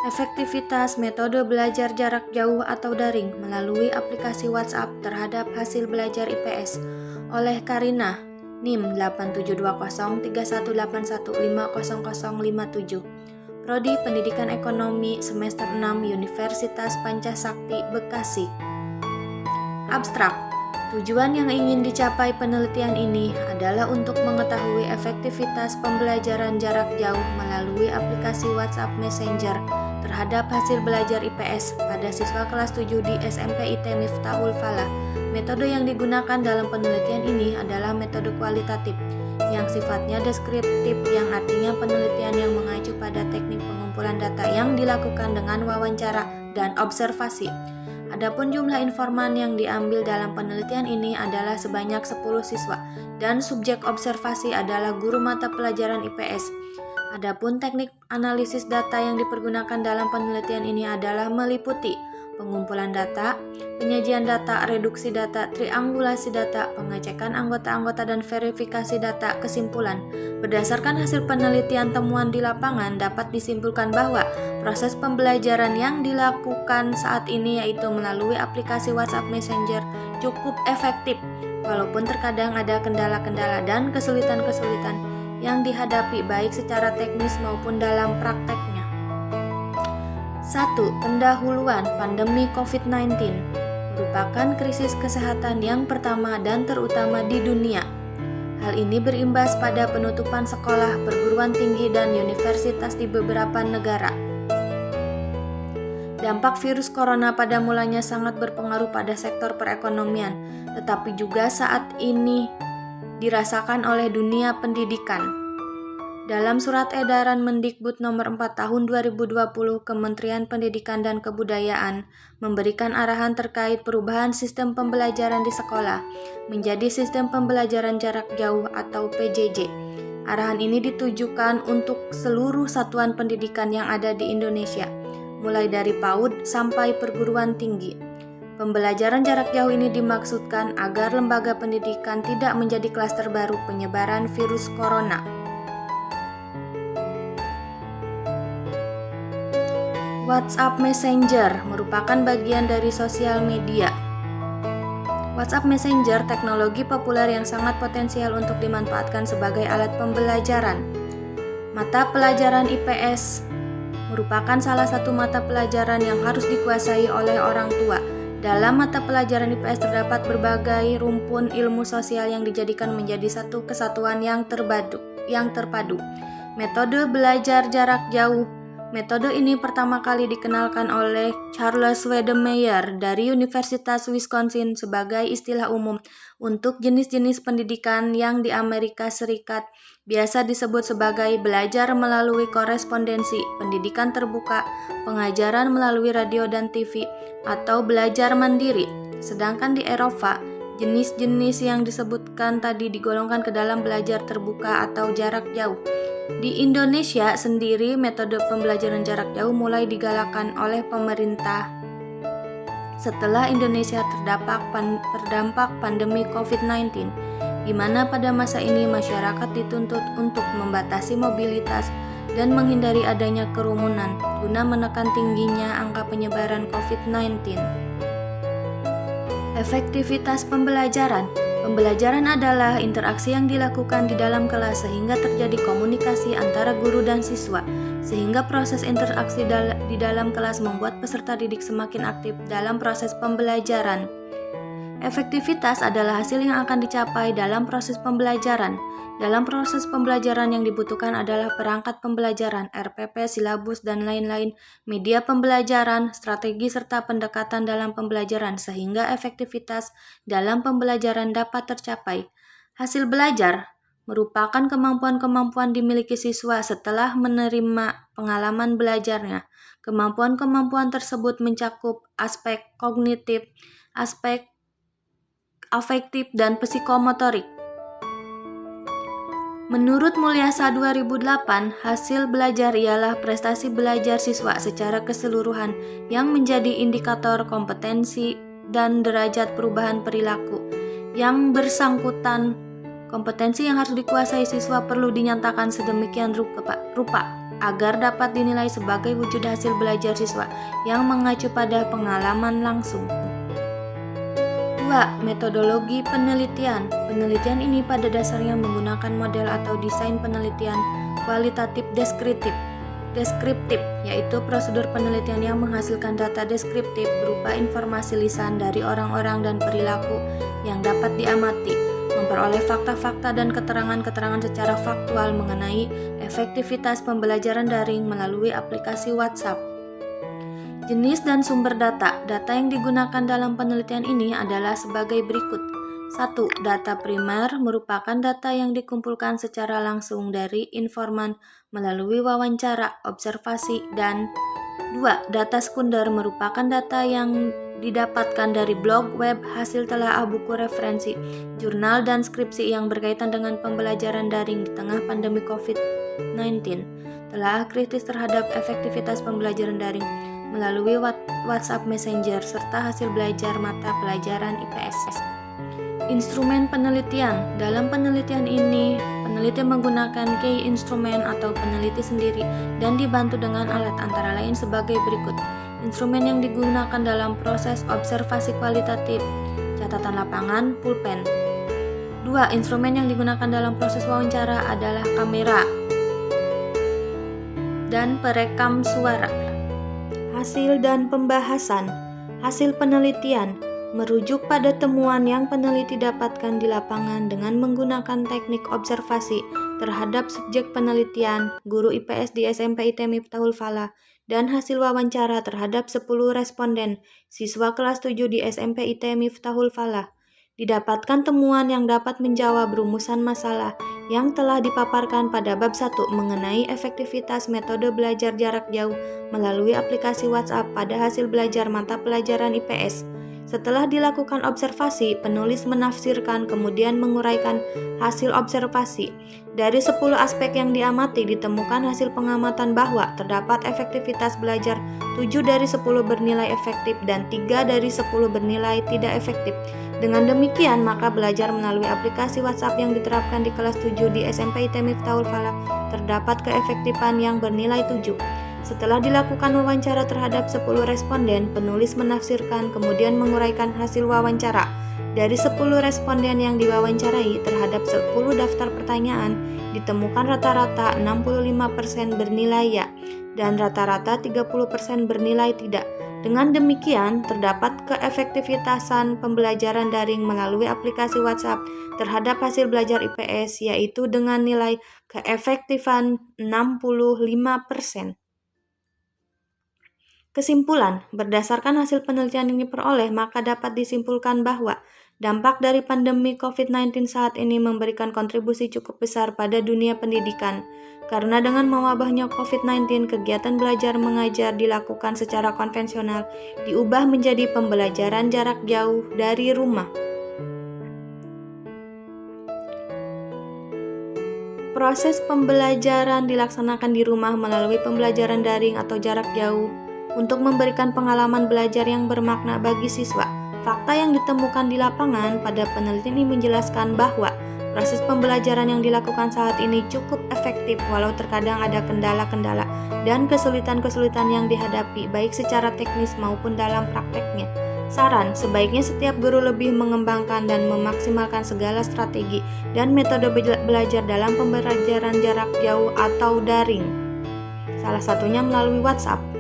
Efektivitas metode belajar jarak jauh atau daring melalui aplikasi WhatsApp terhadap hasil belajar IPS oleh Karina, NIM 87203181500057, Prodi Pendidikan Ekonomi semester 6 Universitas Pancasakti, Bekasi. Abstrak. Tujuan yang ingin dicapai penelitian ini adalah untuk mengetahui efektivitas pembelajaran jarak jauh melalui aplikasi WhatsApp Messenger terhadap hasil belajar IPS pada siswa kelas 7 di SMP IT Miftahul Falah. Metode yang digunakan dalam penelitian ini adalah metode kualitatif yang sifatnya deskriptif, yang artinya penelitian yang mengacu pada teknik pengumpulan data yang dilakukan dengan wawancara dan observasi. Adapun jumlah informan yang diambil dalam penelitian ini adalah sebanyak 10 siswa dan subjek observasi adalah guru mata pelajaran IPS. Adapun teknik analisis data yang dipergunakan dalam penelitian ini adalah meliputi pengumpulan data, penyajian data, reduksi data, triangulasi data, pengecekan anggota-anggota dan verifikasi data. Kesimpulan, berdasarkan hasil penelitian temuan di lapangan dapat disimpulkan bahwa proses pembelajaran yang dilakukan saat ini yaitu melalui aplikasi WhatsApp Messenger cukup efektif, walaupun terkadang ada kendala-kendala dan kesulitan-kesulitan yang dihadapi baik secara teknis maupun dalam prakteknya. 1. Pendahuluan pandemi COVID-19 merupakan krisis kesehatan yang pertama dan terutama di dunia. Hal ini berimbas pada penutupan sekolah, perguruan tinggi, dan universitas di beberapa negara. Dampak virus corona pada mulanya sangat berpengaruh pada sektor perekonomian, tetapi juga saat ini dirasakan oleh dunia pendidikan. Dalam surat edaran Mendikbud nomor 4 tahun 2020, Kementerian Pendidikan dan Kebudayaan memberikan arahan terkait perubahan sistem pembelajaran di sekolah menjadi sistem pembelajaran jarak jauh atau PJJ. Arahan ini ditujukan untuk seluruh satuan pendidikan yang ada di Indonesia, mulai dari PAUD sampai perguruan tinggi. Pembelajaran jarak jauh ini dimaksudkan agar lembaga pendidikan tidak menjadi klaster baru penyebaran virus corona. WhatsApp Messenger merupakan bagian dari sosial media. WhatsApp Messenger teknologi populer yang sangat potensial untuk dimanfaatkan sebagai alat pembelajaran. Mata pelajaran IPS merupakan salah satu mata pelajaran yang harus dikuasai oleh orang tua. Dalam mata pelajaran IPS terdapat berbagai rumpun ilmu sosial yang dijadikan menjadi satu kesatuan yang terpadu. Metode belajar jarak jauh. Metode ini pertama kali dikenalkan oleh Charles Wedemeyer dari Universitas Wisconsin sebagai istilah umum untuk jenis-jenis pendidikan yang di Amerika Serikat biasa disebut sebagai belajar melalui korespondensi, pendidikan terbuka, pengajaran melalui radio dan TV, atau belajar mandiri. Sedangkan di Eropa, jenis-jenis yang disebutkan tadi digolongkan ke dalam belajar terbuka atau jarak jauh. Di Indonesia sendiri, metode pembelajaran jarak jauh mulai digalakkan oleh pemerintah setelah Indonesia terdampak pandemi COVID-19, di mana pada masa ini masyarakat dituntut untuk membatasi mobilitas dan menghindari adanya kerumunan guna menekan tingginya angka penyebaran COVID-19. Efektivitas pembelajaran. Pembelajaran adalah interaksi yang dilakukan di dalam kelas sehingga terjadi komunikasi antara guru dan siswa, sehingga proses interaksi di dalam kelas membuat peserta didik semakin aktif dalam proses pembelajaran. Efektivitas adalah hasil yang akan dicapai dalam proses pembelajaran. Dalam proses pembelajaran yang dibutuhkan adalah perangkat pembelajaran, RPP, silabus, dan lain-lain, media pembelajaran, strategi, serta pendekatan dalam pembelajaran sehingga efektivitas dalam pembelajaran dapat tercapai. Hasil belajar merupakan kemampuan-kemampuan dimiliki siswa setelah menerima pengalaman belajarnya. Kemampuan-kemampuan tersebut mencakup aspek kognitif, aspek afektif, dan psikomotorik. Menurut Mulyasa 2008, hasil belajar ialah prestasi belajar siswa secara keseluruhan yang menjadi indikator kompetensi dan derajat perubahan perilaku yang bersangkutan. Kompetensi yang harus dikuasai siswa perlu dinyatakan sedemikian rupa agar dapat dinilai sebagai wujud hasil belajar siswa yang mengacu pada pengalaman langsung. 2. Metodologi penelitian. Penelitian ini pada dasarnya menggunakan model atau desain penelitian kualitatif deskriptif, yaitu prosedur penelitian yang menghasilkan data deskriptif berupa informasi lisan dari orang-orang dan perilaku yang dapat diamati, memperoleh fakta-fakta dan keterangan-keterangan secara faktual mengenai efektivitas pembelajaran daring melalui aplikasi WhatsApp. Jenis dan sumber data. Data yang digunakan dalam penelitian ini adalah sebagai berikut. 1. Data primer merupakan data yang dikumpulkan secara langsung dari informan melalui wawancara, observasi, dan 2. Data sekunder merupakan data yang didapatkan dari blog, web, hasil telaah buku referensi, jurnal, dan skripsi yang berkaitan dengan pembelajaran daring di tengah pandemi COVID-19. Telaah kritis terhadap efektivitas pembelajaran daring melalui WhatsApp Messenger, serta hasil belajar mata pelajaran IPS. Instrumen penelitian. Dalam penelitian ini, peneliti menggunakan key instrumen atau peneliti sendiri dan dibantu dengan alat antara lain sebagai berikut. Instrumen yang digunakan dalam proses observasi kualitatif, catatan lapangan, pulpen. 2. Instrumen yang digunakan dalam proses wawancara adalah kamera dan perekam suara. Hasil dan pembahasan. Hasil penelitian merujuk pada temuan yang peneliti dapatkan di lapangan dengan menggunakan teknik observasi terhadap subjek penelitian, guru IPS di SMP IT Miftahul Falah, dan hasil wawancara terhadap 10 responden siswa kelas 7 di SMP IT Miftahul Falah. Didapatkan temuan yang dapat menjawab rumusan masalah yang telah dipaparkan pada bab 1 mengenai efektivitas metode belajar jarak jauh melalui aplikasi WhatsApp pada hasil belajar mata pelajaran IPS. Setelah dilakukan observasi, penulis menafsirkan kemudian menguraikan hasil observasi. Dari 10 aspek yang diamati ditemukan hasil pengamatan bahwa terdapat efektivitas belajar 7 dari 10 bernilai efektif dan 3 dari 10 bernilai tidak efektif. Dengan demikian, maka belajar melalui aplikasi WhatsApp yang diterapkan di kelas 7 di SMP IT Miftahul Falah terdapat keefektifan yang bernilai 7. Setelah dilakukan wawancara terhadap 10 responden, penulis menafsirkan kemudian menguraikan hasil wawancara. Dari 10 responden yang diwawancarai terhadap 10 daftar pertanyaan, ditemukan rata-rata 65% bernilai ya dan rata-rata 30% bernilai tidak. Dengan demikian, terdapat keefektivitasan pembelajaran daring melalui aplikasi WhatsApp terhadap hasil belajar IPS, yaitu dengan nilai keefektifan 65%. Kesimpulan, berdasarkan hasil penelitian yang diperoleh, maka dapat disimpulkan bahwa dampak dari pandemi COVID-19 saat ini memberikan kontribusi cukup besar pada dunia pendidikan. Karena dengan mewabahnya COVID-19, kegiatan belajar mengajar dilakukan secara konvensional, diubah menjadi pembelajaran jarak jauh dari rumah. Proses pembelajaran dilaksanakan di rumah melalui pembelajaran daring atau jarak jauh untuk memberikan pengalaman belajar yang bermakna bagi siswa. Fakta yang ditemukan di lapangan pada penelitian ini menjelaskan bahwa proses pembelajaran yang dilakukan saat ini cukup efektif walau terkadang ada kendala-kendala dan kesulitan-kesulitan yang dihadapi baik secara teknis maupun dalam prakteknya. Saran, sebaiknya setiap guru lebih mengembangkan dan memaksimalkan segala strategi dan metode belajar dalam pembelajaran jarak jauh atau daring. Salah satunya melalui WhatsApp.